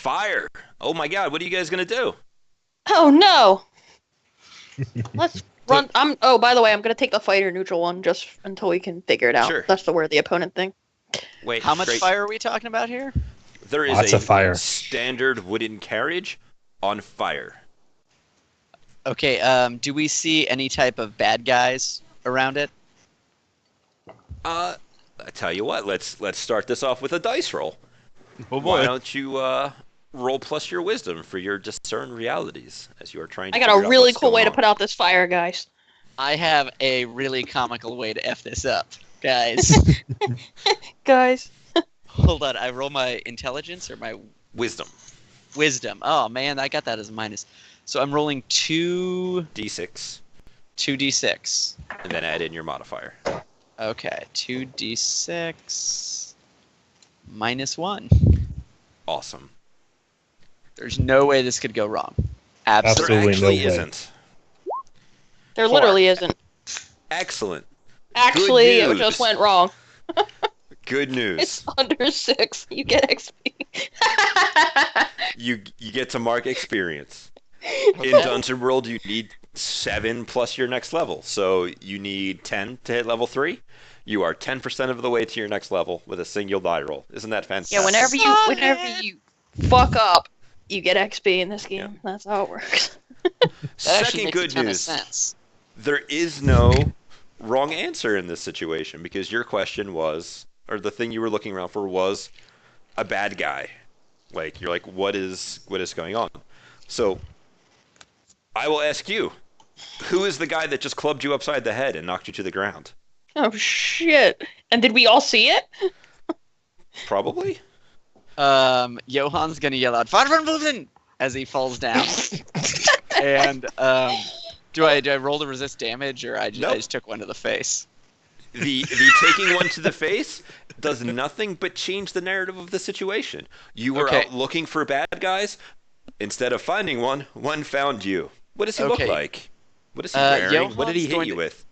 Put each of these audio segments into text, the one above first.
Fire! Oh my God, what are you guys gonna do? Oh no! Let's run. Oh, by the way, I'm gonna take the fighter neutral one just until we can figure it out. Sure. That's the worthy opponent thing. Wait, How much great. fire are we talking about here? There is Lots a of fire. standard wooden carriage on fire. Okay, do we see any type of bad guys around it? I tell you what, let's start this off with a dice roll. Oh Why boy. don't you roll plus your wisdom for your discern realities as you are trying to I got figure a out really what's cool way going to on. put out this fire, guys. I have a really comical way to F this up, guys. Guys. Hold on, I roll my intelligence or my Wisdom. wisdom. Oh man, I got that as a minus. So I'm rolling D6, 2d6. and then add in your modifier. Okay, 2d6 minus 1. Awesome. There's no way this could go wrong. There Absolutely. Absolutely actually no way. isn't. There Four. literally isn't. Excellent. Actually, it news. just went wrong. Good news. It's under 6. You get XP. You get to mark experience. In Okay. Dungeon World, you need 7 plus your next level. So you need 10 to hit level 3. You are 10% of the way to your next level with a single die roll. Isn't that fantastic? Yeah, whenever you fuck up, you get XP in this game. Yeah. That's how it works. That actually Second makes good a ton news. of sense. There is no wrong answer in this situation because your question was, or the thing you were looking around for was a bad guy. Like, you're like, what is going on? So, I will ask you, who is the guy that just clubbed you upside the head and knocked you to the ground? Oh shit! And did we all see it? Probably. Johan's gonna yell out "Farvenbluven" as he falls down. And do I roll to resist damage, or I Nope. just took one to the face? The taking one to the face does nothing but change the narrative of the situation. You were Okay. out looking for bad guys. Instead of finding one found you. What does he Okay. look like? What is he wearing? What did he Johan's hit going you to- with?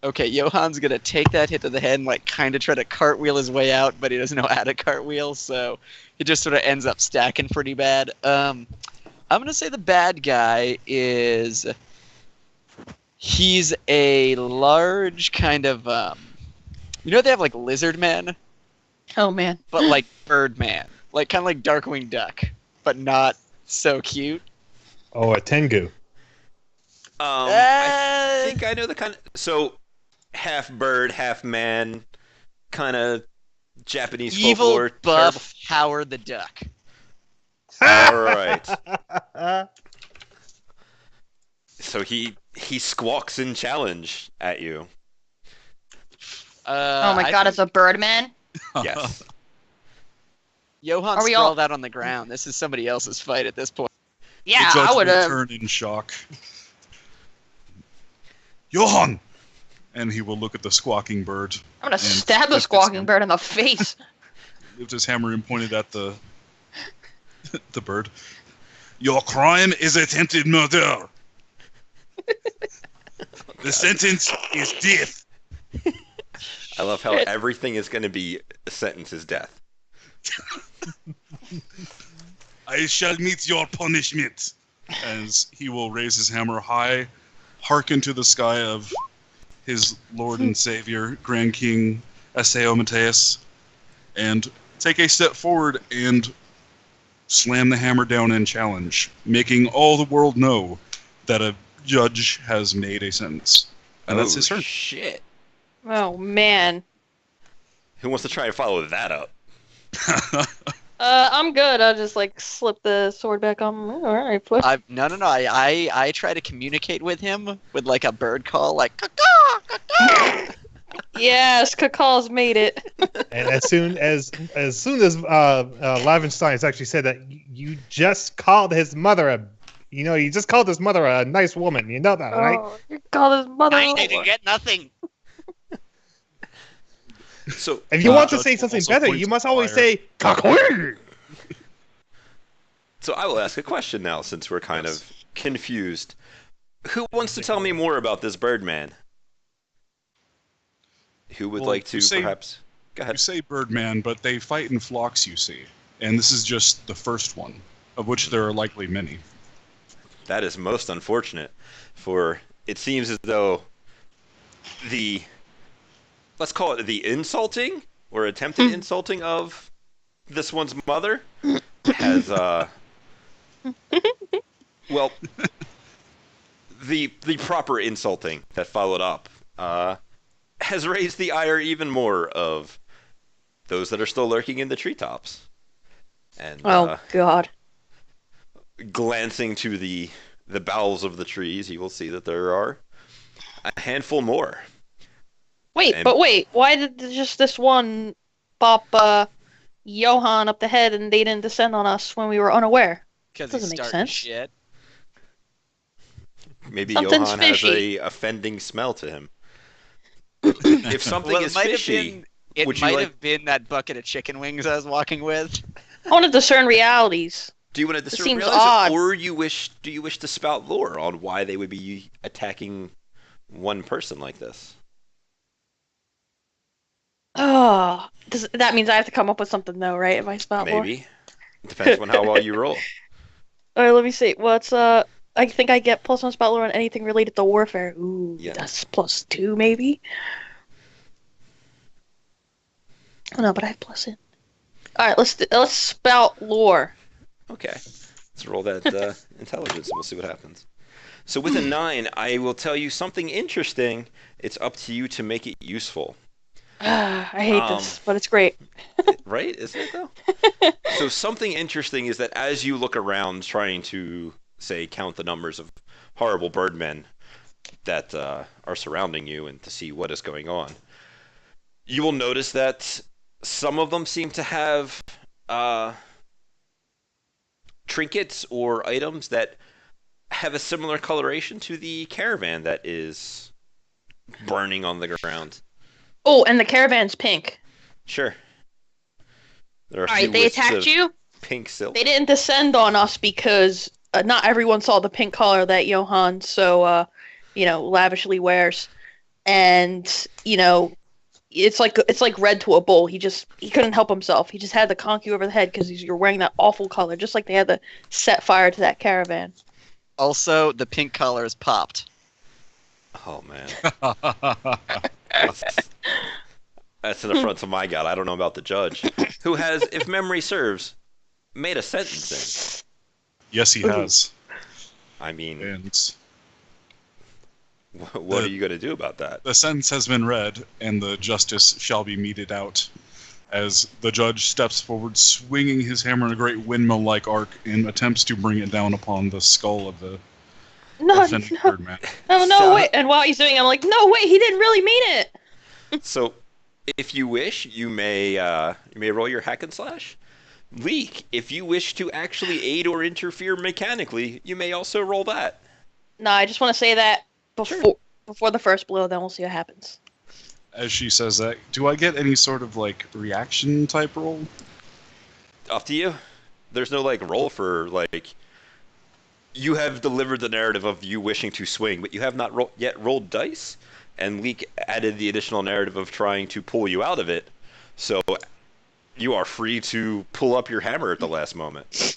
Okay, Johan's gonna take that hit to the head and like kind of try to cartwheel his way out, but he doesn't know how to cartwheel, so he just sort of ends up stacking pretty bad. I'm gonna say the bad guy is he's a large kind of you know they have like lizard men, Oh man. but like bird man, like kind of like Darkwing Duck, but not so cute. Oh, a Tengu. I think I know the kind of... So, half bird, half man, kind of Japanese Evil folklore. buff Howard the Duck. All right. So he squawks in challenge at you. Oh my I god, think it's a Birdman? Yes. Johan Are we all- sprawled out on the ground. This is somebody else's fight at this point. Yeah, the judge I would will have. turn in shock. Johan! And he will look at the squawking bird, I'm gonna and stab the lift his squawking hand- bird in the face. lift his hammer and pointed at the the bird. Your crime is attempted murder. The sentence is death. I love how everything is going to be a sentence is death. I shall meet your punishment. As he will raise his hammer high, hearken to the sky of his Lord and Savior, Grand King Aseo Mateus, and take a step forward and slam the hammer down and challenge, making all the world know that a judge has made a sentence. And that's his turn. Shit. Oh man. Who wants to try and follow that up? I'm good. I'll just like slip the sword back on. Alright, push. No. I try to communicate with him with like a bird call, like caw, caw. Yes, Kakal's made it. And as soon as Levenstein has actually said that you just called his mother you just called his mother a nice woman. You know that, right? Oh, you call his mother. I didn't get nothing. So If you want to Judge say will something also better, point you to must the always fire. say "Kakoi." So I will ask a question now, since we're kind of confused. Who wants to tell me more about this Birdman? Who would Well, like to you say- perhaps... Go You ahead. say Birdman, but they fight in flocks, you see. And this is just the first one, of which there are likely many. That is most unfortunate, for it seems as though let's call it the insulting or attempted insulting of this one's mother has well, the proper insulting that followed up has raised the ire even more of those that are still lurking in the treetops. And Oh God. glancing to the bowels of the trees, you will see that there are a handful more. Wait, And- but wait, why did just this one pop Johan up the head and they didn't descend on us when we were unaware? Because Doesn't he's make starting sense. shit. Maybe Something's Johan has fishy. a offending smell to him. If something Well, is fishy, it would you might like- have been that bucket of chicken wings I was walking with. I want to discern realities. do you want to discern seems realize it, odd. or do you wish to spout lore on why they would be attacking one person like this? Oh, that means I have to come up with something though, right? If I spot lore. Maybe. Depends on how well you roll. All right, let me see. What's I think I get +1 spot lore on anything related to warfare. Ooh, Yeah. that's +2 maybe. Oh no, but I have plus in. All right, let's spout lore. Okay. Let's roll that intelligence and we'll see what happens. So with a 9, I will tell you something interesting. It's up to you to make it useful. I hate this, but it's great. Right? Isn't it though? So something interesting is that as you look around trying to, say, count the numbers of horrible birdmen that are surrounding you and to see what is going on, you will notice that some of them seem to have trinkets or items that have a similar coloration to the caravan that is burning on the ground. Oh, and the caravan's pink. Sure. There are a All few right, they wisps attacked of you. pink silk. They didn't descend on us because not everyone saw the pink color that Johan so lavishly wears, and it's like red to a bull. He couldn't help himself. He just had to conk you over the head because you're wearing that awful color, just like they had to set fire to that caravan. Also, the pink color is popped. Oh man, that's an affront to my God. I don't know about the judge, who has, if memory serves, made a sentencing. Yes, he has. I mean, And what are you going to do about that? the sentence has been read, and the justice shall be meted out. As the judge steps forward, swinging his hammer in a great windmill-like arc, and attempts to bring it down upon the skull of the No, offending no, birdman. no, So- wait. And while he's doing it, I'm like, no, wait, he didn't really mean it. So, if you wish, you may roll your hack and slash. Leak, if you wish to actually aid or interfere mechanically, you may also roll that. No, I just want to say that before the first blow, then we'll see what happens. As she says that, do I get any sort of reaction type roll? Up to you. There's no roll for you have delivered the narrative of you wishing to swing, but you have not yet rolled dice, and Leak added the additional narrative of trying to pull you out of it. So you are free to pull up your hammer at the last moment.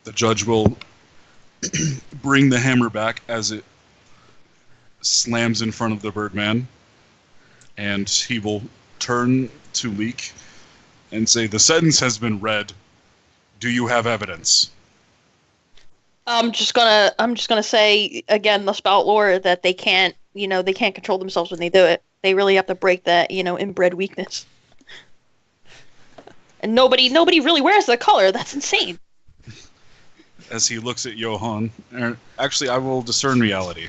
The judge will bring the hammer back as it slams in front of the birdman, and he will turn to Leek and say, "The sentence has been read. Do you have evidence?" I'm just gonna say again the spout lore that they can't control themselves when they do it. They really have to break that inbred weakness. And nobody really wears the color. That's insane. As he looks at Johan, actually, I will discern reality.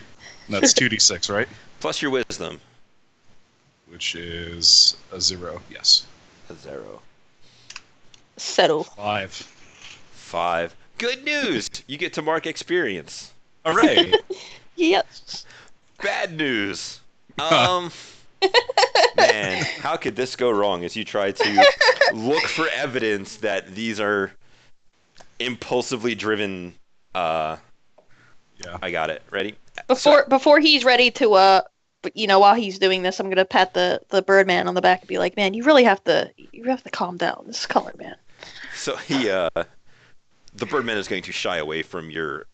That's 2d6, right? Plus your wisdom. Which is a 0. Yes. A 0. Settle. 5. 5. Good news! You get to mark experience. Hooray! Yes. Bad news. Man, how could this go wrong as you try to look for evidence that these are impulsively driven Yeah. I got it. Ready? Before he's ready to But while he's doing this, I'm gonna pat the Birdman on the back and be like, "Man, you really have to calm down. This color, man." So the Birdman is going to shy away from your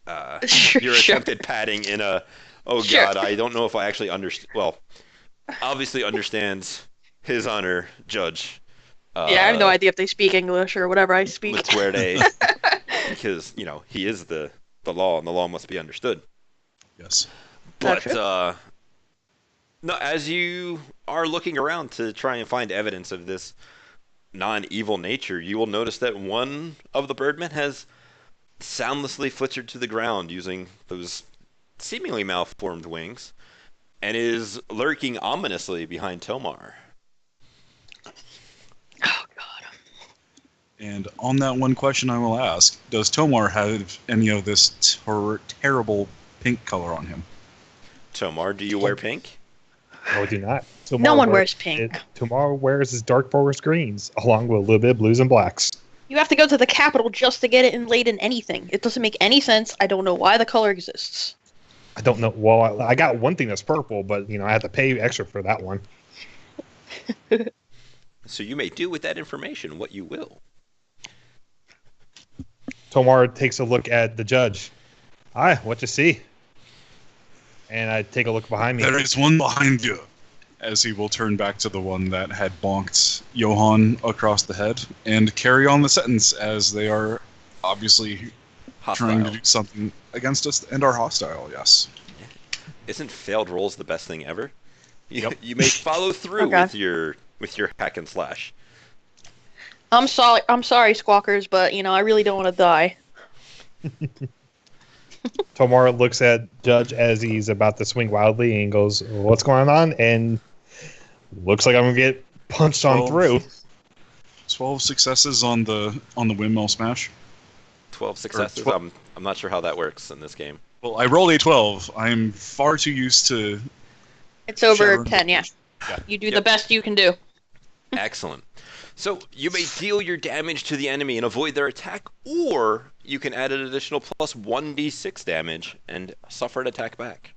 Sure. attempted patting in a, oh Sure. God, I don't know if I actually understand. Well, obviously understands His Honor Judge. Yeah, I have no idea if they speak English or whatever I speak. Litsuerde, because he is the law, and the law must be understood. Yes. But True. no, as you are looking around to try and find evidence of this non-evil nature, you will notice that one of the Birdmen has soundlessly flittered to the ground using those seemingly malformed wings, and is lurking ominously behind Tomar. Oh God. And on that one question I will ask, does Tomar have any of this terrible pink color on him? Tomar, do you wear pink? No, I do not. No one wears pink. Tomorrow wears his dark forest greens, along with a little bit of blues and blacks. You have to go to the capital just to get it inlaid in anything. It doesn't make any sense. I don't know why the color exists. I don't know. Well, I got one thing that's purple, but I have to pay extra for that one. So you may do with that information what you will. Tomar takes a look at the judge. Hi, what you see? And I take a look behind me. There is one behind you. As he will turn back to the one that had bonked Johann across the head and carry on the sentence, as they are obviously trying to Hostile. do something against us and are hostile, yes. Isn't failed rolls the best thing ever? Yep. You may follow through Okay. with your hack and slash. I'm sorry, Squawkers, but I really don't want to die. Tomar looks at Judge as he's about to swing wildly and goes, "What's going on?" And looks like I'm gonna get punched on 12. through. 12 successes on the windmill smash. 12 successes. tw- I'm not sure how that works in this game. Well, I rolled a 12. I'm far too used to... It's over Sharon. 10, yeah. Yeah. You do Yep. the best you can do. Excellent. So you may deal your damage to the enemy and avoid their attack, or you can add an additional plus 1d6 damage and suffer an attack back.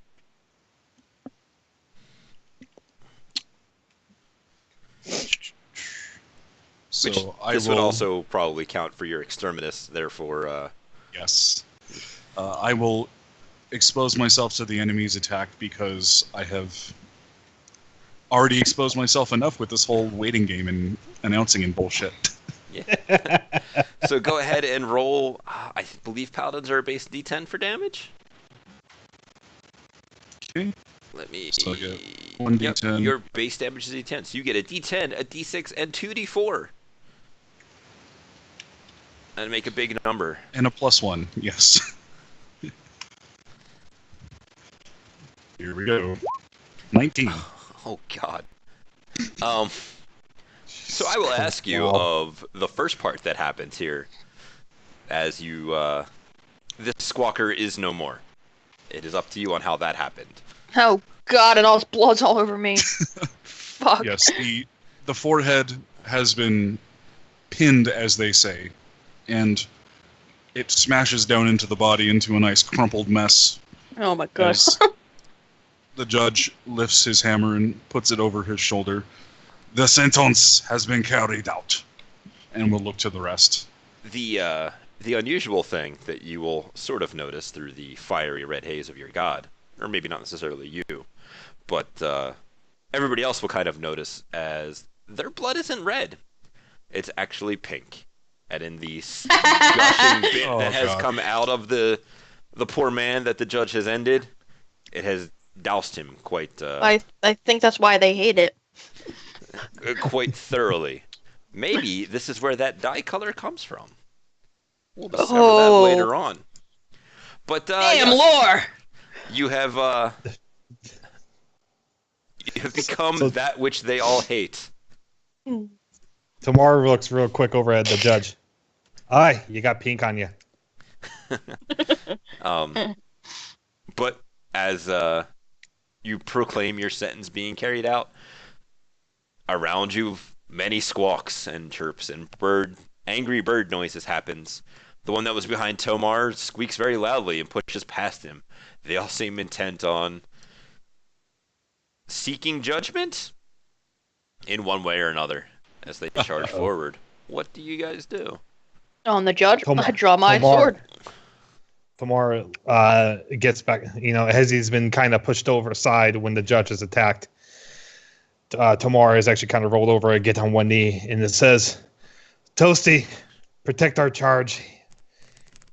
So Which I this will... would also probably count for your exterminus, therefore... Yes. I will expose myself to the enemy's attack because I have already exposed myself enough with this whole waiting game and announcing and bullshit. So go ahead and roll. I believe paladins are a base d10 for damage. Okay. Let me. So I get one Yep, D10. your base damage is d10, so you get a d10, a d6, and 2d4. And make a big number. And a +1, yes. Here we go. 19. Oh God. So I will ask you Wow. of the first part that happens here, as you this squawker is no more. It is up to you on how that happened. Oh God, and all this blood's all over me. Fuck. Yes, the forehead has been pinned, as they say, and it smashes down into the body into a nice crumpled mess. Oh my God. As the judge lifts his hammer and puts it over his shoulder. The sentence has been carried out, and we'll look to the rest. The unusual thing that you will sort of notice through the fiery red haze of your god, or maybe not necessarily you, but everybody else will kind of notice as their blood isn't red. It's actually pink. And in the gushing bit Oh, that has God. come out of the poor man that the judge has ended, it has doused him quite I think that's why they hate it. quite thoroughly. Maybe this is where that dye color comes from. We'll discover Oh. that later on. But Damn yes, lore. you have become So- that which they all hate. Tomar looks real quick over at the judge. Aye, you got pink on you. But as you proclaim your sentence being carried out, around you many squawks and chirps and angry bird noises happens. The one that was behind Tomar squeaks very loudly and pushes past him. They all seem intent on seeking judgment in one way or another as they charge forward. What do you guys do? On the judge, Tomar- I draw my Tomar- sword. Tamar gets back, as he's been kind of pushed over aside when the judge is attacked. Tamar is actually kind of rolled over and get on one knee, and it says, Toasty, protect our charge.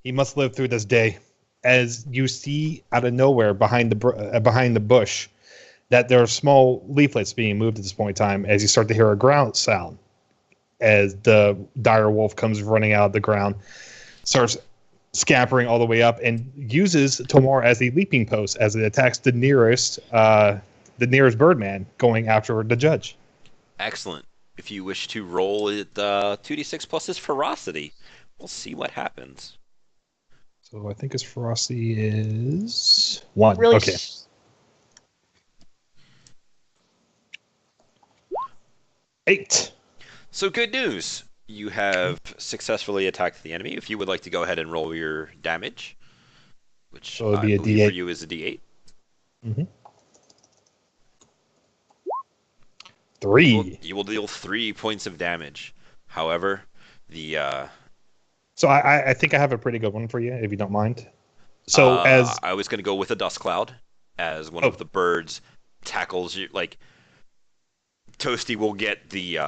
He must live through this day. As you see out of nowhere behind the bush, that there are small leaflets being moved at this point in time as you start to hear a ground sound. As the dire wolf comes running out of the ground, starts scampering all the way up, and uses Tomar as a leaping post as it attacks the nearest birdman going after the judge. Excellent. If you wish to roll it 2d6 plus his ferocity, we'll see what happens. So I think his ferocity is 1. Really Okay. Eight. So good news. You have successfully attacked the enemy. If you would like to go ahead and roll your damage, which So it'd be I a believe D8. for you is a D8. Mm-hmm. 3. You will deal 3 points of damage. However, the So I think I have a pretty good one for you, if you don't mind. So I was going to go with a dust cloud as one of the birds tackles you. Like Toasty will get the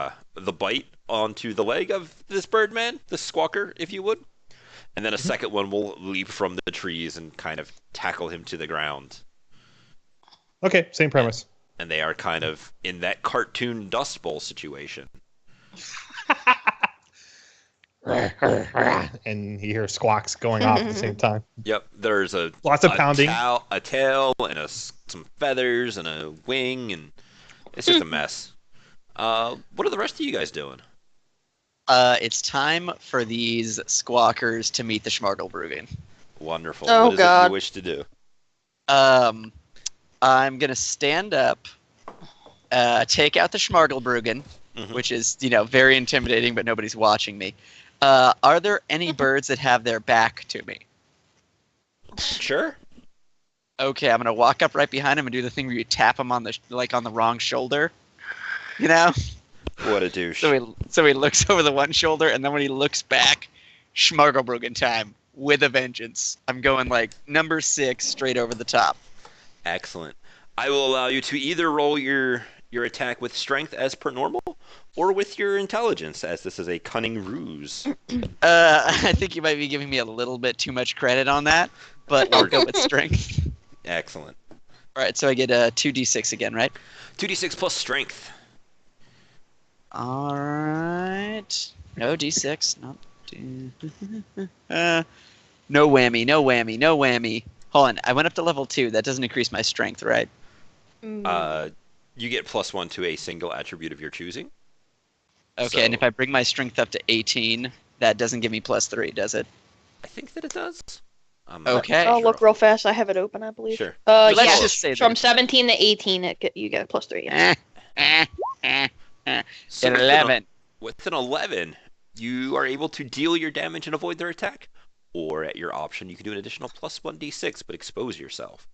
bite onto the leg of this birdman, this squawker, if you would, and then a second one will leap from the trees and kind of tackle him to the ground. Okay, same premise. And they are kind of in that cartoon Dust Bowl situation. And you hear squawks going off at the same time. Yep, there's Lots of pounding. A tail, and some feathers, and a wing, and it's just a mess. What are the rest of you guys doing? It's time for these squawkers to meet the Schmargelbruggen. Wonderful. Oh, what is it God. you wish to do? I'm gonna stand up, take out the Schmargelbruggen, Mhm. which is very intimidating, but nobody's watching me. Are there any birds that have their back to me? Sure. Okay, I'm gonna walk up right behind him and do the thing where you tap him on the wrong shoulder. You know? What a douche. So he looks over the one shoulder, and then when he looks back, Schmargelbruggen time with a vengeance. I'm going like number 6 straight over the top. Excellent. I will allow you to either roll your attack with strength as per normal, or with your intelligence, as this is a cunning ruse. I think you might be giving me a little bit too much credit on that, but I'll go with strength. Excellent. All right, so I get a 2d6 again, right? 2d6 plus strength. All right. No d6. Not no whammy. No whammy. No whammy. Hold on. I went up to level 2. That doesn't increase my strength, right? You get +1 to a single attribute of your choosing. Okay, and So- if I bring my strength up to 18, that doesn't give me +3, does it? I think that it does. I'm not Okay. I'll sure. look real fast. I have it open, I believe. Sure. Let's Yeah. just say From that- 17 to 18, you get +3. Yeah. So with 11. With an 11, you are able to deal your damage and avoid their attack. Or at your option, you can do an additional +1d6, but expose yourself.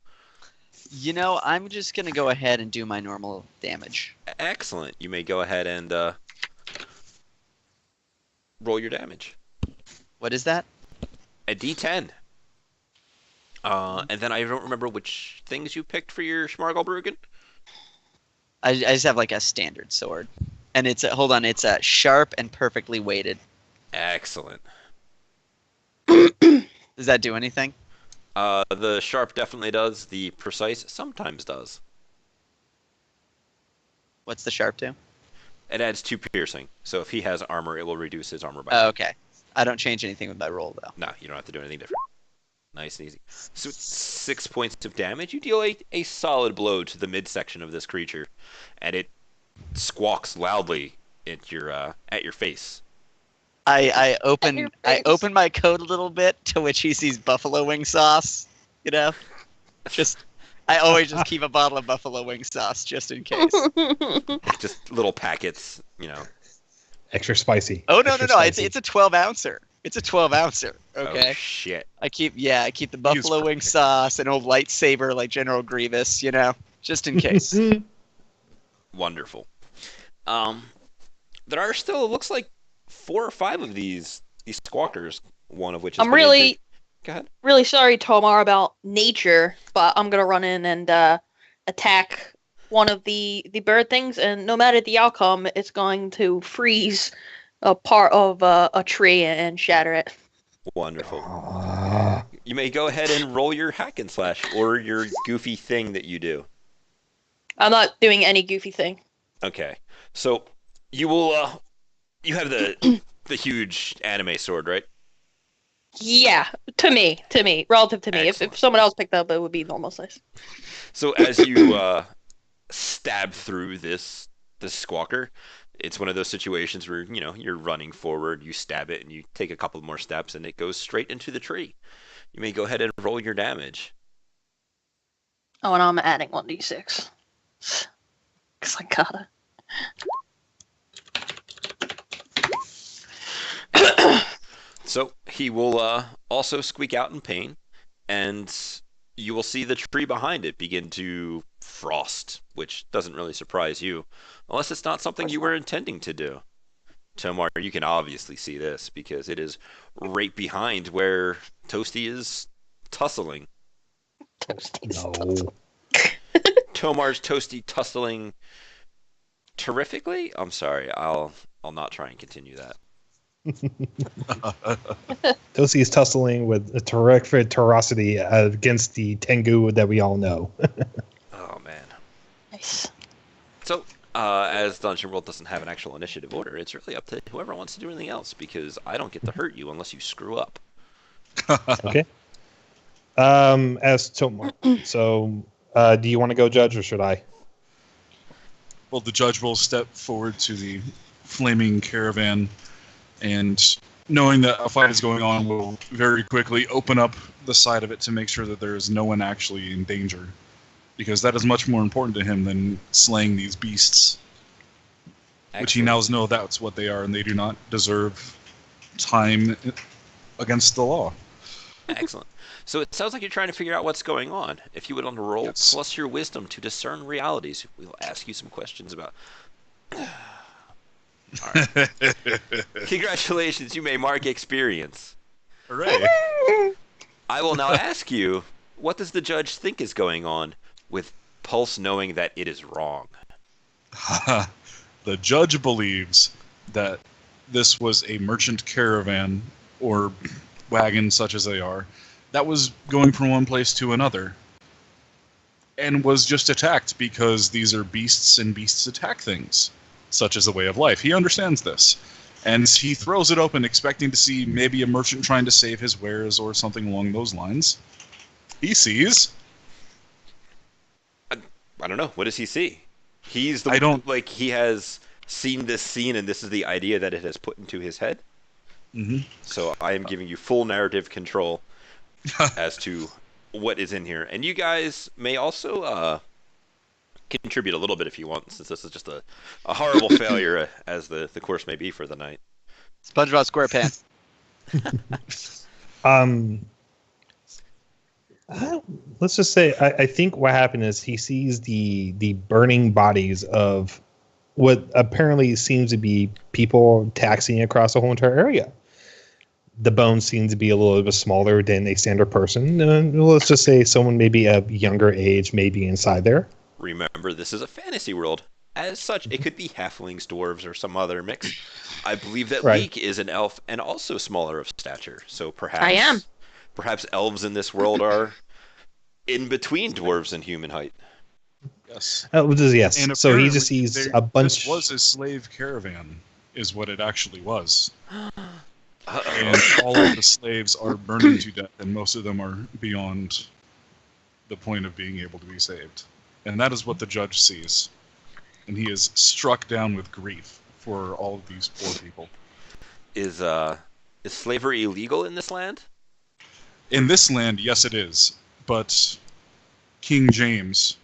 I'm just going to go ahead and do my normal damage. Excellent. You may go ahead and roll your damage. What is that? A d10. And then I don't remember which things you picked for your Schmargelbruggen. I just have like a standard sword. And it's a sharp and perfectly weighted. Excellent. Does that do anything? The sharp definitely does. The precise sometimes does. What's the sharp do? It adds 2 piercing. So if he has armor, it will reduce his armor by Oh, 2. okay. I don't change anything with my roll, though. No, you don't have to do anything different. Nice and easy. So 6 points of damage. You deal a solid blow to the midsection of this creature, and it squawks loudly at your face. I open your I face. open my coat a little bit, to which he sees buffalo wing sauce. I always just keep a bottle of buffalo wing sauce just in case. Just little packets, Extra spicy. Oh no, Extra it's spicy. a 12-ouncer. It's a 12-ouncer. Okay. Oh, shit. I keep the buffalo wing perfect. sauce, an old lightsaber like General Grievous, just in case. Wonderful. Um, there are still, it looks like 4 or 5 of these squawkers. One of which has I'm been injured. really, Go ahead. really sorry, Tomar, about nature, but I'm gonna run in and attack one of the bird things, and no matter the outcome, it's going to freeze a part of a tree and shatter it. Wonderful. Ah. You may go ahead and roll your hack and slash or your goofy thing that you do. I'm not doing any goofy thing. Okay. So you will you have the huge anime sword, right? Yeah, to me, relative to me. Excellent. If someone else picked up, it would be normal size. So as you stab through this squawker, it's one of those situations where, you know, you're running forward, you stab it, and you take a couple more steps, and it goes straight into the tree. You may go ahead and roll your damage. Oh, and I'm adding 1d6. Because I gotta. So he will also squeak out in pain, and you will see the tree behind it begin to frost, which doesn't really surprise you, unless it's not something you were intending to do. Tomar, you can obviously see this because it is right behind where Toasty is tussling. Toasties. No. Tomar's Toasty tussling terrifically. I'm sorry, I'll not try and continue that. Tosi is tussling with a terrific ferocity against the Tengu that we all know. Oh man. Nice. So, as Dungeon World doesn't have an actual initiative order, it's really up to whoever wants to do anything else, because I don't get to hurt you unless you screw up. Okay. As Tomar. So, do you want to go, Judge, or should I? Well, the judge will step forward to the flaming caravan, and knowing that a fight is going on, will very quickly open up the side of it to make sure that there is no one actually in danger, because that is much more important to him than slaying these beasts, which he now knows that's what they are, and they do not deserve time against the law. Excellent. So it sounds like you're trying to figure out what's going on. If you would want to roll Yes. plus your wisdom to discern realities, we'll ask you some questions about. All right. Congratulations, you may mark experience. Hooray! I will now ask you, what does the judge think is going on with Pulse knowing that it is wrong? The judge believes that this was a merchant caravan, or wagon such as they are, that was going from one place to another, and was just attacked because these are beasts and beasts attack things. Such as a way of life. He understands this. And he throws it open expecting to see maybe a merchant trying to save his wares or something along those lines. He sees... I don't know. What does he see? He's the I don't- like he has seen this scene, and this is the idea that it has put into his head. Mhm. So I am giving you full narrative control as to what is in here, and you guys may also contribute a little bit if you want, since this is just a horrible failure, as the course may be for the night. SpongeBob SquarePants. Let's just say I think what happened is he sees the burning bodies of what apparently seems to be people taxiing across the whole entire area. The bones seem to be a little bit smaller than a standard person. Let's just say someone maybe a younger age may be inside there. Remember, this is a fantasy world. As such, it could be halflings, dwarves, or some other mix. I believe that Right. Leek is an elf and also smaller of stature. So perhaps I am. Perhaps elves in this world are in between dwarves and human height. Yes. Yes. And So he apparently just sees there- a bunch. This was a slave caravan, is what it actually was. Uh-oh. And all of the slaves are burning to death, and most of them are beyond the point of being able to be saved. And that is what the judge sees. And he is struck down with grief for all of these poor people. Is slavery illegal in this land? In this land, yes, it is. But King James,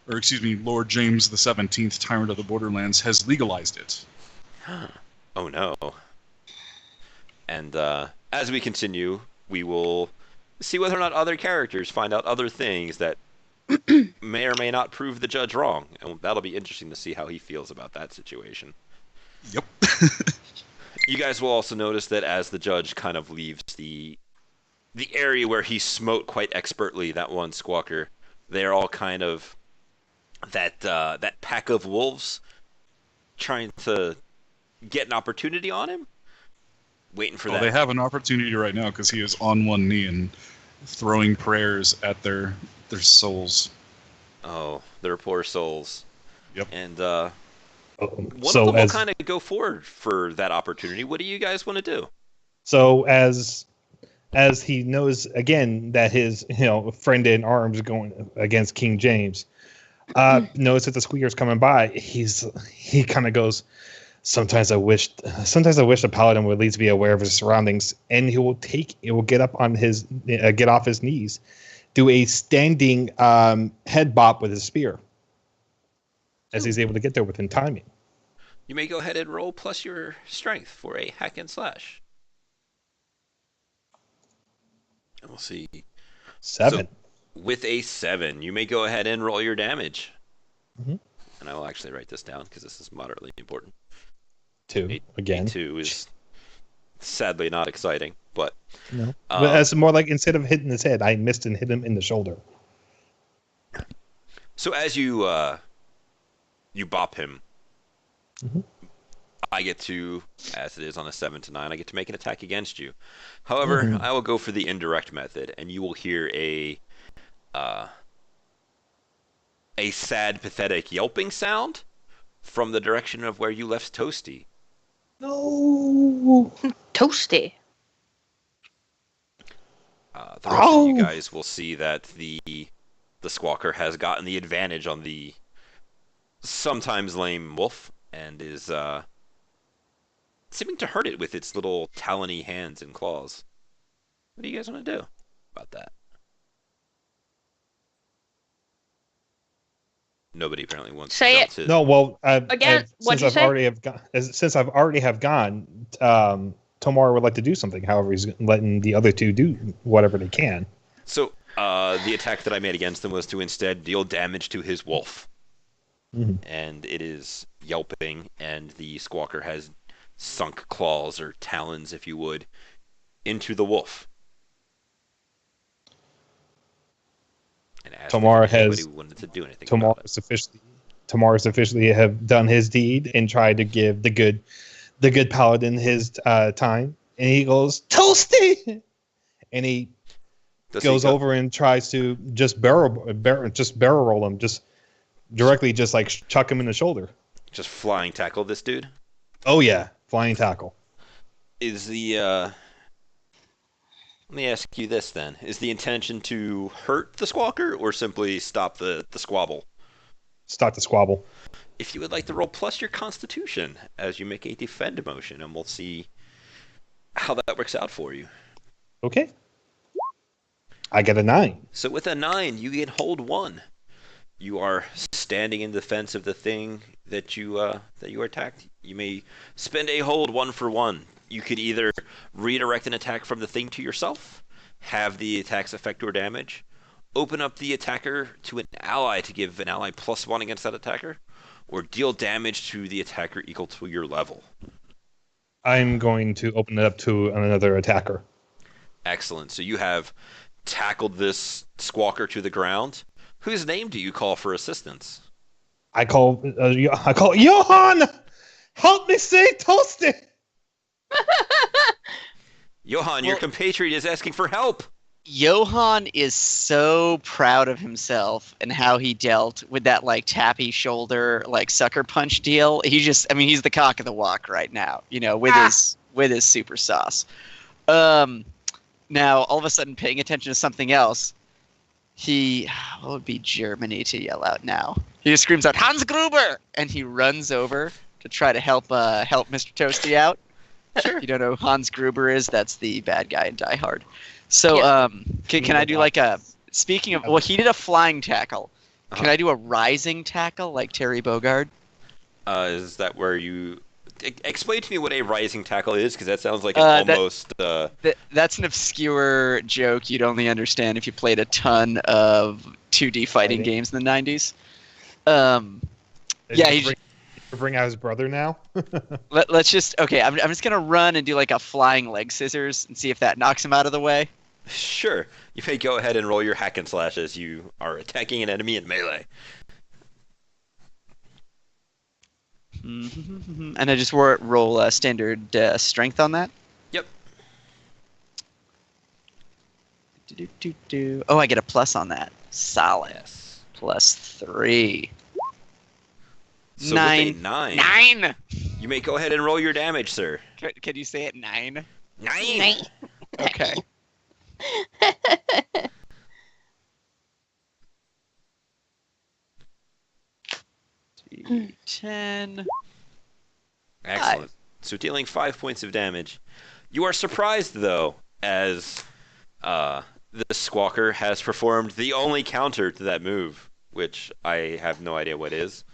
or excuse me, Lord James the 17th, Tyrant of the Borderlands, has legalized it. Oh no. And as we continue, we will see whether or not other characters find out other things that may or may not prove the judge wrong, and that'll be interesting to see how he feels about that situation. Yep. You guys will also notice that as the judge kind of leaves the area where he smote quite expertly that one squawker, they're all kind of that pack of wolves trying to get an opportunity on him, waiting for that. They have an opportunity right now because he is on one knee and throwing prayers at their souls. Oh, their poor souls. Yep. And So one of them will kind of go forward for that opportunity. What do you guys want to do? So as he knows again that his friend in arms going against King James, knows that the squeaker's coming by, he kind of goes, sometimes I wish the paladin would at least be aware of his surroundings, and he will get off his knees, do a standing head bop with his spear, as he's able to get there within timing. You may go ahead and roll plus your strength for a hack and slash. And we'll see. 7. So, with a 7, you may go ahead and roll your damage. Mm-hmm. And I will actually write this down because this is moderately important. 2 again. 2 is sadly not exciting, but no. But that's more like instead of hitting his head, I missed and hit him in the shoulder. So as you bop him, mm-hmm. I get to, as it is on a 7 to 9, I get to make an attack against you. However, mm-hmm. I will go for the indirect method, and you will hear a sad, pathetic yelping sound from the direction of where you left Toasty. No. Toasty. The rest of you guys will see that the squawker has gotten the advantage on the sometimes lame wolf and is seeming to hurt it with its little talony hands and claws. What do you guys want to do about that? Nobody apparently wants Say to it. jump to... No, well, Again, what'd you say? Since I've already have gone, Tomar would like to do something. However, he's letting the other two do whatever they can. So, the attack that I made against him was to instead deal damage to his wolf. Mm-hmm. And it is yelping, and the squawker has sunk claws, or talons, if you would, into the wolf. And Tomar has wanted to do anything Tamar's officially have done his deed and tried to give the good paladin his time, and he goes toasty, and he goes over and tries to just barrel roll him, just directly, just like chuck him in the shoulder. Just flying tackle this dude? Oh yeah, flying tackle. Is the let me ask you this then. Is the intention to hurt the squawker or simply stop the squabble? Stop the squabble. If you would like to roll plus your constitution as you make a defend motion, and we'll see how that works out for you. Okay. I get a 9. So with a 9, you can hold 1. You are standing in defense of the thing that you attacked. You may spend a hold 1 for 1. You could either redirect an attack from the thing to yourself, have the attack's effect or damage, open up the attacker to an ally to give an ally +1 against that attacker, or deal damage to the attacker equal to your level. I'm going to open it up to another attacker. Excellent. So you have tackled this squawker to the ground. Whose name do you call for assistance? I call Johan! Help me say toasty! Johan, your compatriot is asking for help. Johan is so proud of himself and how he dealt with that like tappy shoulder like sucker punch deal. He's the cock of the walk right now, with his super sauce. Now all of a sudden paying attention to something else, what would be Germany to yell out now? He just screams out Hans Gruber, and he runs over to try to help Mr. Toasty out. Sure. You don't know who Hans Gruber is? That's the bad guy in Die Hard. So, yeah. Can I do like speaking of, well, he did a flying tackle. Can I do a rising tackle like Terry Bogard? Is that where you... Explain to me what a rising tackle is, because that sounds like an That's an obscure joke you'd only understand if you played a ton of 2D fighting Fighting. games in the 90s. Yeah, he bring out his brother now. let's just okay. I'm just gonna run and do like a flying leg scissors and see if that knocks him out of the way. Sure. You may go ahead and roll your hack and slash as you are attacking an enemy in melee. And I just roll standard strength on that. Yep. Oh, I get a plus on that. Solid. Yes. +3. So 9. with a 9. 9. You may go ahead and roll your damage, sir. Can you say it 9? 9. Okay. D10. Excellent. So dealing 5 points of damage. You are surprised, though, as this Squawker has performed the only counter to that move, which I have no idea what is.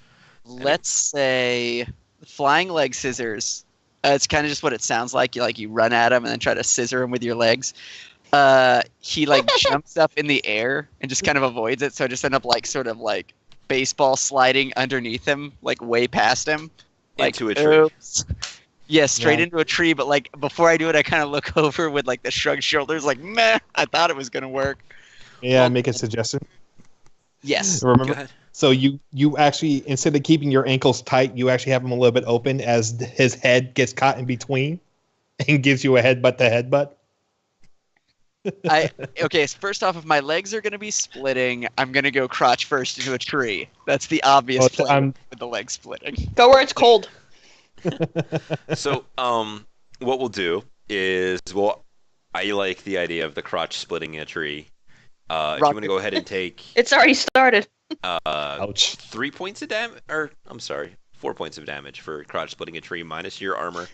Let's say flying leg scissors. It's kind of just what it sounds like. You run at him and then try to scissor him with your legs. He jumps up in the air and just kind of avoids it, so I just end up sort of baseball sliding underneath him, way past him. Into a tree. Oops. Yeah, straight Yeah. into a tree, but before I do it, I kind of look over with the shrugged shoulders, meh, I thought it was gonna work. Yeah, make a suggestion. Yes. Go Remember, ahead. so you actually, instead of keeping your ankles tight, you actually have them a little bit open as his head gets caught in between, and gives you a headbutt to headbutt. Okay, so first off, if my legs are gonna be splitting, I'm gonna go crotch first into a tree. That's the obvious Oh, play I'm- with the leg splitting. Go where it's cold. So, what we'll do is, I like the idea of the crotch splitting in a tree. If you want to go ahead and take It's already started. Ouch. 3 points of damage, or I'm sorry, 4 points of damage for crotch splitting a tree minus your armor,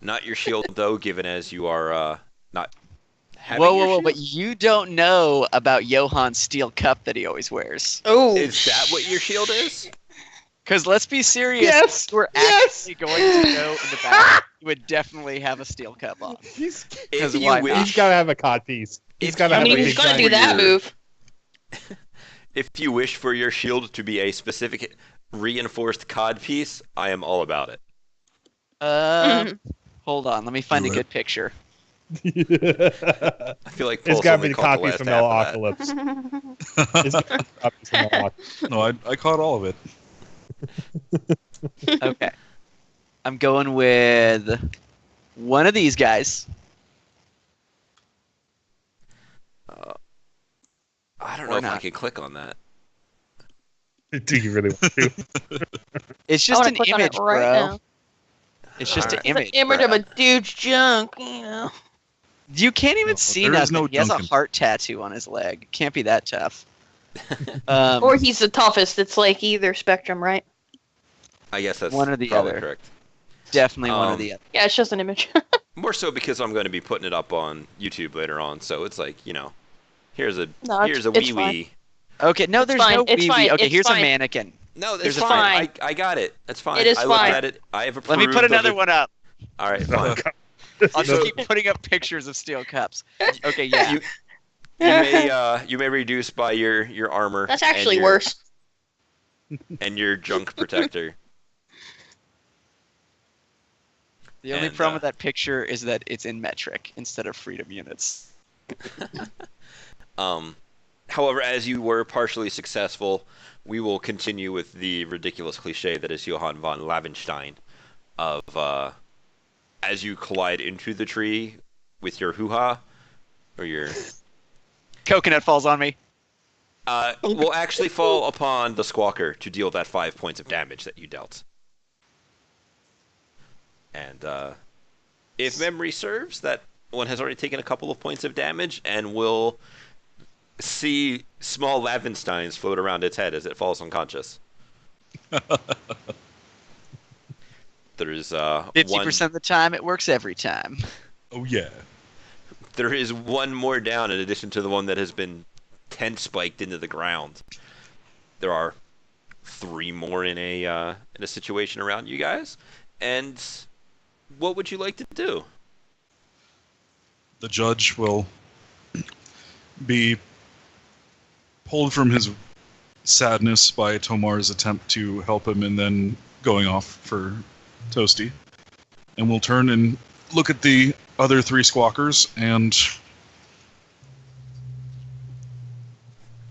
not your shield though, given as you are not having your Whoa! shield. But you don't know about Johan's steel cup that he always wears. Oh, Is that what your shield is? Because let's be serious, Yes, if we're yes. actually going to go in the back, you would definitely have a steel cup on. He's If why you not? he's wish, got to have a cod piece. He's If got to you I have mean, a wish he's big gonna do giant that your- move. if you wish for your shield to be a specific reinforced cod piece, I am all about it. Hold on, let me find a Do it. good picture. I feel like It's Paul's got to only be the caught cod piece last from half of that. Metalocalypse. It's gotta be the cod piece from Metalocalypse. No, I caught all of it. Okay. I'm going with one of these guys. I don't Or know if I not. can click on that. Do you really want to? It's I just wanna an click on it image, right bro. now. It's just an Alright. image. It's an image bro. of a dude's junk. You know. You can't even No, see there is nothing. no He has a Duncan. heart tattoo on his leg. Can't be that tough. Um, Or he's the toughest. It's either spectrum, right? I guess that's One or the probably other. correct. definitely one or um, the other. Yeah, it's just an image. More so because I'm going to be putting it up on YouTube later on, so it's here's a No, here's a it's wee fine. wee. Okay, no, there's fine, no it's wee fine, wee. Okay, it's here's fine. a mannequin. No, that's There's a fine. fine. I got it. That's fine. It is I looked fine. at it. I have Let approved me put of another it. one up. All right, Oh, fine. God. I'll So- just keep putting up pictures of steel cups. Okay, yeah. You may reduce by your armor. That's and actually your- worse. And your junk protector. The only and, problem with that picture is that it's in metric instead of freedom units. However, as you were partially successful, we will continue with the ridiculous cliche that is Johann von Lavenstein of as you collide into the tree with your hoo-ha, or your Coconut falls on me. will actually fall upon the Squawker to deal that 5 points of damage that you dealt. And if memory serves, that one has already taken a couple of points of damage and will see small Lavensteins float around its head as it falls unconscious. There is 50% of the time, it works every time. Oh yeah. there is one more down in addition to the one that has been tent spiked into the ground. There are 3 more in a situation around you guys. And what would you like to do? The judge will be pulled from his sadness by Tomar's attempt to help him and then going off for Toasty. And we'll turn and look at the other 3 squawkers, and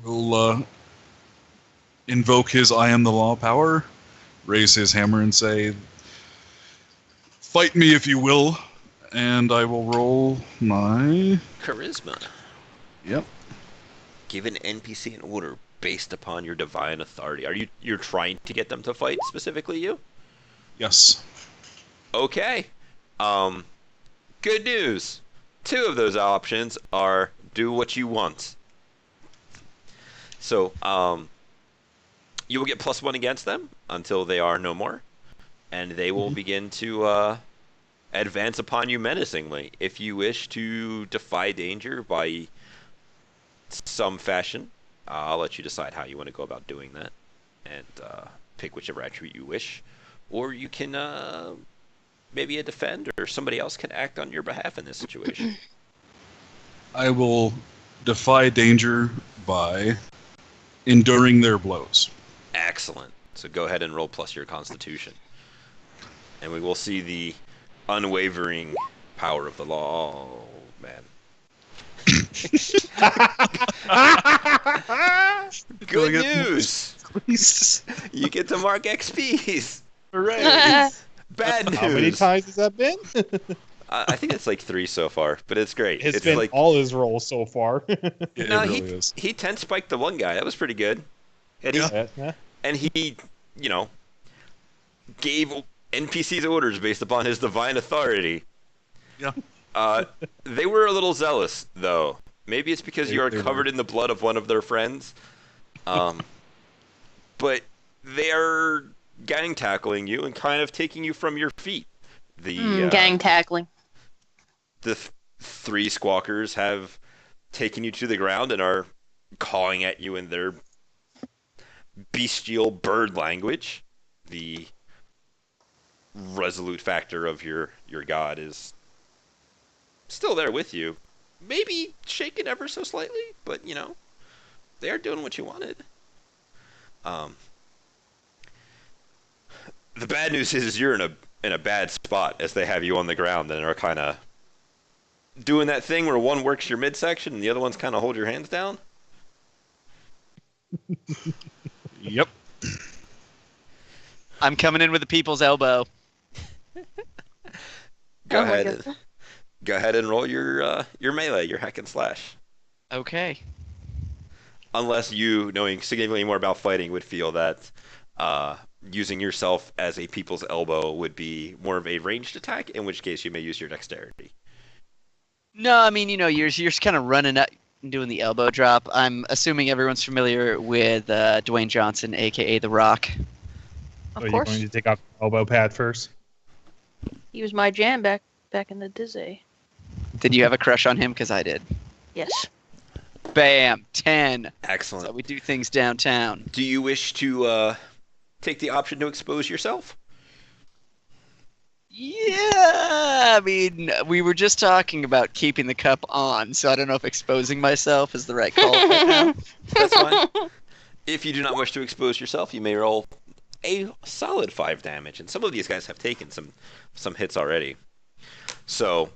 we'll invoke his I am the law power, raise his hammer and say, fight me if you will, and I will roll my... Charisma. Yep. Give an NPC an order based upon your divine authority. You're trying to get them to fight, specifically you? Yes. Okay. Good news. 2 of those options are do what you want. So, you will get +1 against them until they are no more, and they will begin to advance upon you menacingly. If you wish to defy danger by some fashion, I'll let you decide how you want to go about doing that, and pick whichever attribute you wish. Or you can maybe a defend, or somebody else can act on your behalf in this situation. I will defy danger by enduring their blows. Excellent. So go ahead and roll plus your constitution. And we will see the unwavering power of the law. Oh, man. Good news! You get to mark XPs. Hooray! Bad news. How many times has that been? I think it's like 3 so far, but it's great. It's It's been like all his rolls so far. It no, really is. he 10 spiked the one guy. That was pretty good. And Yeah. he gave NPCs orders based upon his divine authority. Yeah. They were a little zealous, though. Maybe it's because you are They covered were. in the blood of one of their friends. But they are gang tackling you and kind of taking you from your feet. The Gang tackling. the 3 squawkers have taken you to the ground and are calling at you in their bestial bird language. The resolute factor of your god is still there with you. Maybe shaken ever so slightly, but they are doing what you wanted. The bad news is you're in a bad spot, as they have you on the ground and are kind of doing that thing where one works your midsection and the other one's kind of hold your hands down. Yep. I'm coming in with the people's elbow. Go Oh my ahead. God. Go ahead and roll your melee, your hack and slash. Okay. Unless you, knowing significantly more about fighting, would feel that using yourself as a people's elbow would be more of a ranged attack, in which case you may use your dexterity. No, I mean, you're just kind of running up and doing the elbow drop. I'm assuming everyone's familiar with Dwayne Johnson, aka The Rock. Of So you're course. going to take off the elbow pad first? He was my jam back in the Dizzy. Did you have a crush on him? Because I did. Yes. Bam, 10. That's Excellent. how we do things downtown. Do you wish to take the option to expose yourself? Yeah, I mean, we were just talking about keeping the cup on, so I don't know if exposing myself is the right call right now. That's fine. If you do not wish to expose yourself, you may roll a solid 5 damage, and some of these guys have taken some hits already. So,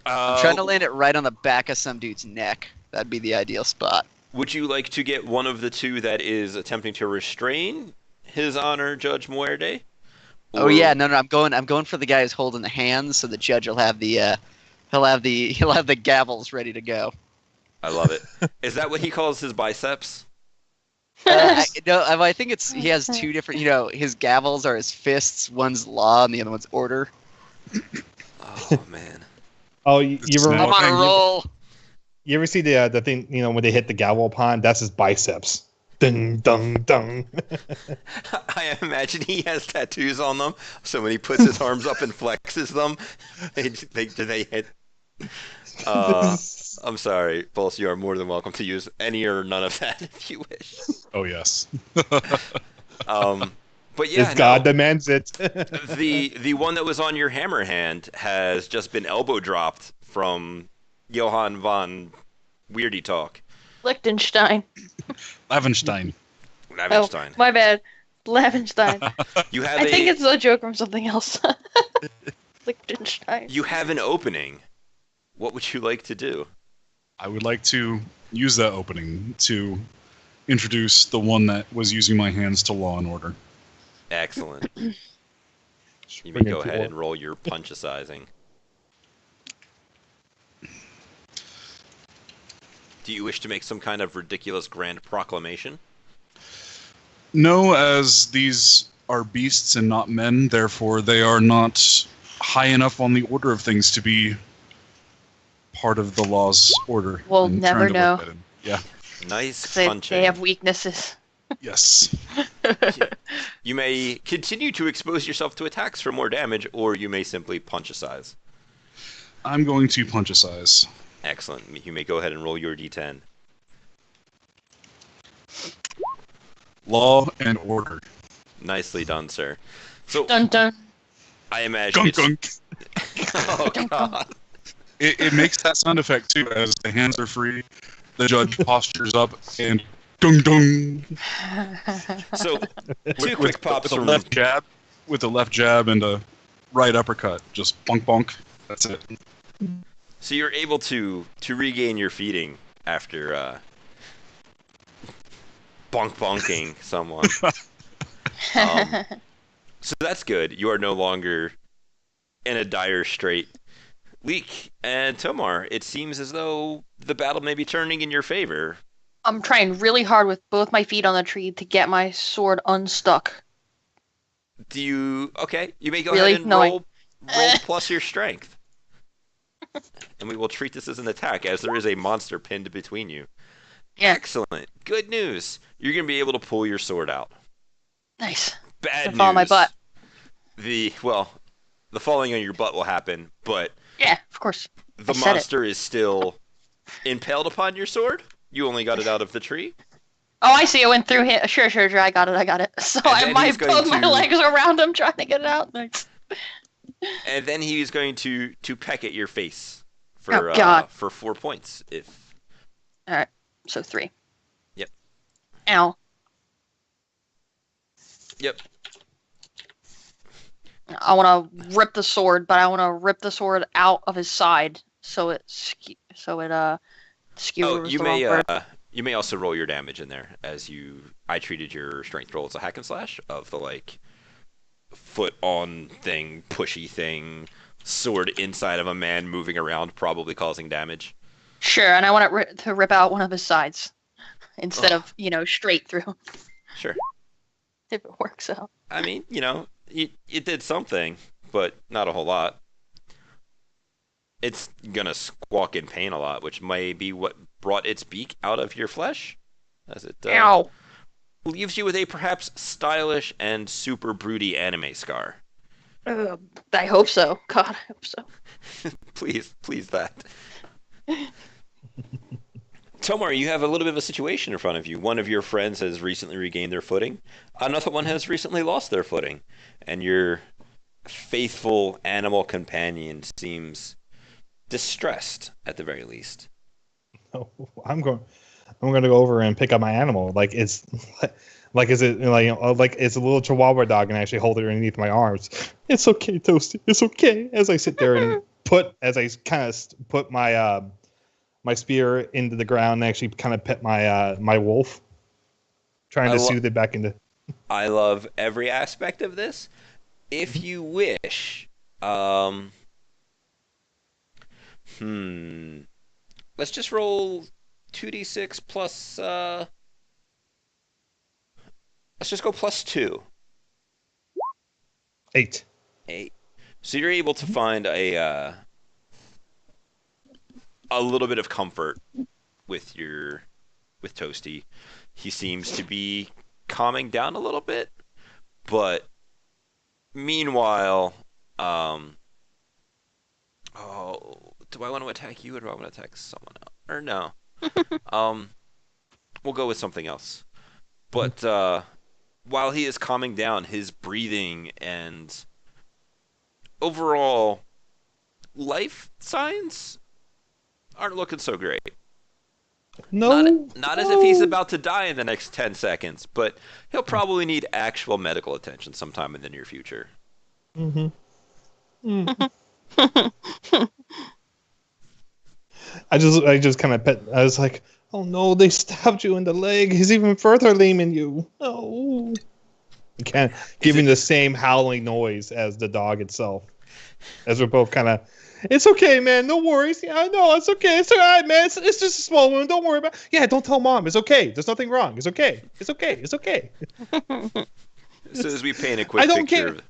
I'm trying to land it right on the back of some dude's neck. That'd be the ideal spot. would you like to get one of the 2 that is attempting to restrain His Honor Judge Muerde? Oh yeah, no, I'm going for the guy who's holding the hands, so the judge will have the he'll have the gavels ready to go. I love it. Is that what he calls his biceps? I think he has 2 different. His gavels are his fists. One's law, and the other one's order. Oh man. Oh, you It's ever not- I'm on a roll. you ever see the thing, when they hit the gavel upon? That's his biceps. Dun dun dun. I imagine he has tattoos on them, so when he puts his arms up and flexes them, they hit. I'm sorry, Pulse. You are more than welcome to use any or none of that if you wish. Oh, yes. But yeah, His God demands it. the one that was on your hammer hand has just been elbow dropped from Johann von Weirdy Talk. Liechtenstein. Lavenstein. Lavenstein. My bad. Lavenstein. You have I think it's a joke from something else. Liechtenstein. you have an opening. What would you like to do? I would like to use that opening to introduce the one that was using my hands to Law and Order. Excellent. You may Bring it go to ahead order. and roll your punchicizing. Do you wish to make some kind of ridiculous grand proclamation? No, as these are beasts and not men, therefore they are not high enough on the order of things to be part of the law's order. We'll I'm never trying to know. look at it. Yeah. Nice They punching. have weaknesses. Yes. You may continue to expose yourself to attacks for more damage, or you may simply punchicize. I'm going to punchicize. Excellent. You may go ahead and roll your d10. Law and Order. Nicely done, sir. So, Dun dun. I imagine Gunk it's... gunk. Oh, Dun, God. It makes that sound effect too, as the hands are free. The judge postures up and dung dung. So, two quick pops with a from... left jab and a right uppercut. Just bonk bonk. That's it. So you're able to regain your feeding after bonking someone. So that's good. You are no longer in a dire strait. Leek and Tomar, it seems as though the battle may be turning in your favor. I'm trying really hard with both my feet on the tree to get my sword unstuck. Do you... Okay, you may go Really? ahead and No, roll plus your strength. And we will treat this as an attack, as there is a monster pinned between you. Yeah. Excellent. Good news. You're going to be able to pull your sword out. Nice. Bad Gonna news. fall on my butt. The falling on your butt will happen, but Yeah, of course. the I said it. monster is still impaled upon your sword. You only got it out of the tree. Oh, I see. It went through him. Sure. I got it. So And I then might he's going put my to- legs around him trying to get it out. Nice. And then he's going to peck at your face for Oh, God. for 4 points. If So 3. Yep. Ow. Yep. I want to rip the sword, but I want to rip the sword out of his side so it skewers Oh, you the wrong may word. you may also roll your damage in there, as I treated your strength roll as a hack and slash of the like foot on thing, pushy thing, sword inside of a man moving around, probably causing damage. Sure, and I want it to rip out one of his sides instead Oh. of, straight through. Sure. If it works out. I mean, it did something, but not a whole lot. It's gonna squawk in pain a lot, which may be what brought its beak out of your flesh, as it Ow. leaves you with a perhaps stylish and super broody anime scar. I hope so. God, I hope so. Please that. Tomar, you have a little bit of a situation in front of you. One of your friends has recently regained their footing. Another one has recently lost their footing. And your faithful animal companion seems distressed, at the very least. I'm going to go over and pick up my animal. Like it's like is it like it's a little Chihuahua dog, and I actually hold it underneath my arms. It's okay, Toasty. It's okay. As I sit there and put my my spear into the ground and actually kind of pet my wolf, trying to soothe it back into. I love every aspect of this. If you wish, let's just roll 2d6 plus. Let's just go plus 2. 8. 8. So you're able to find a little bit of comfort with Toasty. He seems to be calming down a little bit, but meanwhile, do I want to attack you or do I want to attack someone else? Or no? We'll go with something else. But while he is calming down, his breathing and overall life signs aren't looking so great. No. Not as if he's about to die in the next 10 seconds, but he'll probably need actual medical attention sometime in the near future. Mm-hmm. I just kind of pet. I was like, oh no, they stabbed you in the leg. He's even further laming you. No. You can't give him the same howling noise as the dog itself. As we're both kind of, it's okay, man. No worries. Yeah, I know. It's okay. It's all right, man. It's just a small wound. Don't worry about it. Yeah, don't tell mom. It's okay. There's nothing wrong. It's okay. It's okay. It's okay. So as we paint a quick I don't picture care.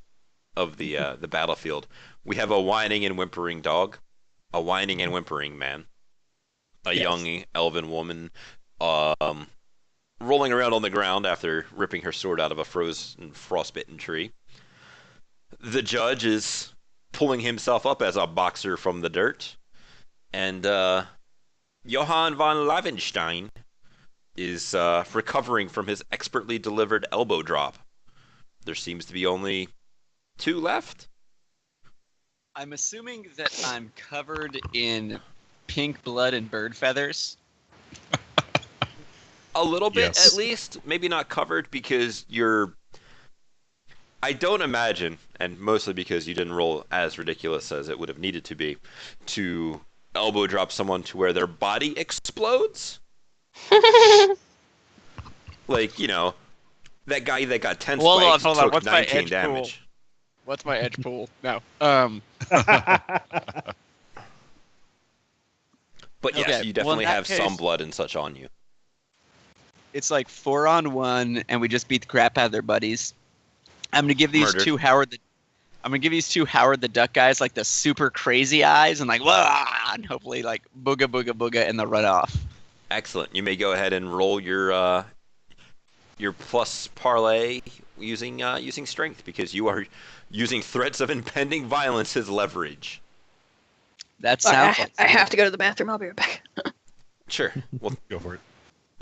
of the battlefield, we have a whining and whimpering dog, a whining and whimpering man, a Yes. young elven woman, rolling around on the ground after ripping her sword out of a frozen, frostbitten tree. The judge is pulling himself up as a boxer from the dirt, and Johann von Lavenstein is recovering from his expertly delivered elbow drop. There seems to be only 2 left. I'm assuming that I'm covered in pink blood and bird feathers. A little bit, Yes. at least. Maybe not covered because you're... I don't imagine, and mostly because you didn't roll as ridiculous as it would have needed to be, to elbow drop someone to where their body explodes. Like, you know, that guy that got 10 Hold on, spikes hold on. took What's my 19 edge damage. What's my edge pool? No. But yes, Okay, you well, in definitely that have some case- blood and such on you. It's like 4-on-1, and we just beat the crap out of their buddies. I'm gonna give these Murdered. two Howard the Duck guys like the super crazy eyes and like wah, and hopefully like booga booga booga and the run off. Excellent. You may go ahead and roll your plus parlay using strength because you are using threats of impending violence as leverage. That I, sounds. I, I have to go to the bathroom. I'll be right back. Sure. We'll Go for it.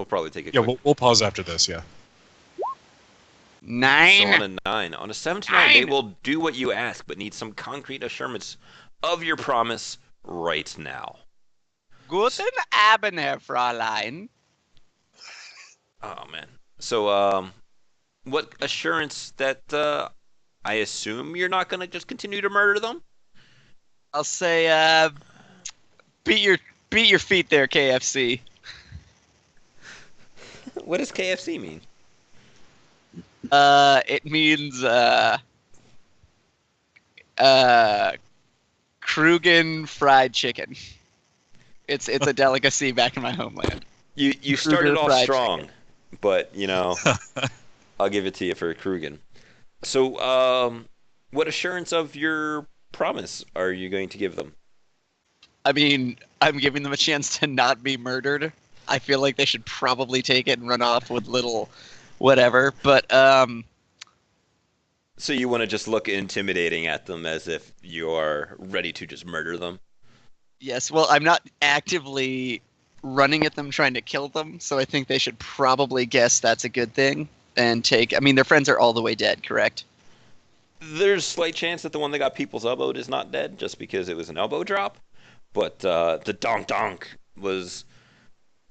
probably take a Yeah, quick. we'll pause after this. Yeah. So 9. on a 9. On a 7 to 9, they will do what you ask, but need some concrete assurance of your promise right now. Guten Abend, Herr Fräulein. Oh man. So what assurance that I assume you're not gonna just continue to murder them? I'll say, beat your feet there, KFC. What does KFC mean? It means Krugen fried chicken. It's a delicacy back in my homeland. You started Kruger off fried strong, chicken. but you know, I'll give it to you for Krugen. So what assurance of your promise are you going to give them? I mean, I'm giving them a chance to not be murdered. I feel like they should probably take it and run off with little whatever. But So you want to just look intimidating at them as if you are ready to just murder them? yes, well, I'm not actively running at them trying to kill them, so I think they should probably guess that's a good thing and take. I mean, their friends are all the way dead, correct? There's slight chance that the one that got people's elbowed is not dead just because it was an elbow drop. But the donk donk was...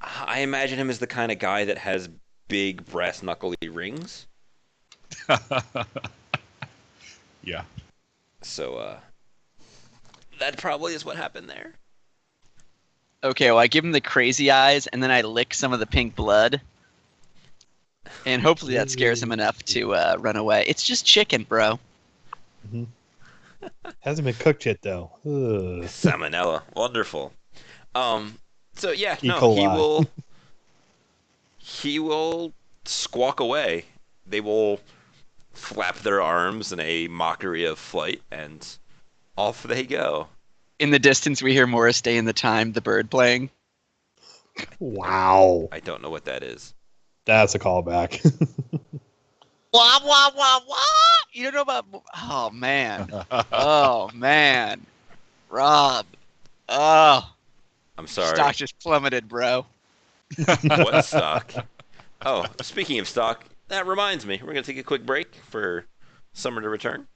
I imagine him as the kind of guy that has big brass knuckly rings. Yeah. So that probably is what happened there. Okay, well, I give him the crazy eyes, and then I lick some of the pink blood. And hopefully that scares him enough to run away. It's just chicken, bro. Hasn't been cooked yet though. Ugh. Salmonella. Wonderful. So yeah, E. no, coli. he will squawk away. They will flap their arms in a mockery of flight, and off they go. In the distance, we hear Morris Day in the Time, the bird playing. Wow, I don't know what that is. that's a callback. Wah, wah, wah, wah! You don't know about... Oh, man. Oh, man. Rob. Oh, I'm sorry. stock just plummeted, bro. What stock? Oh, speaking of stock, that reminds me, we're going to take a quick break for Summer to return.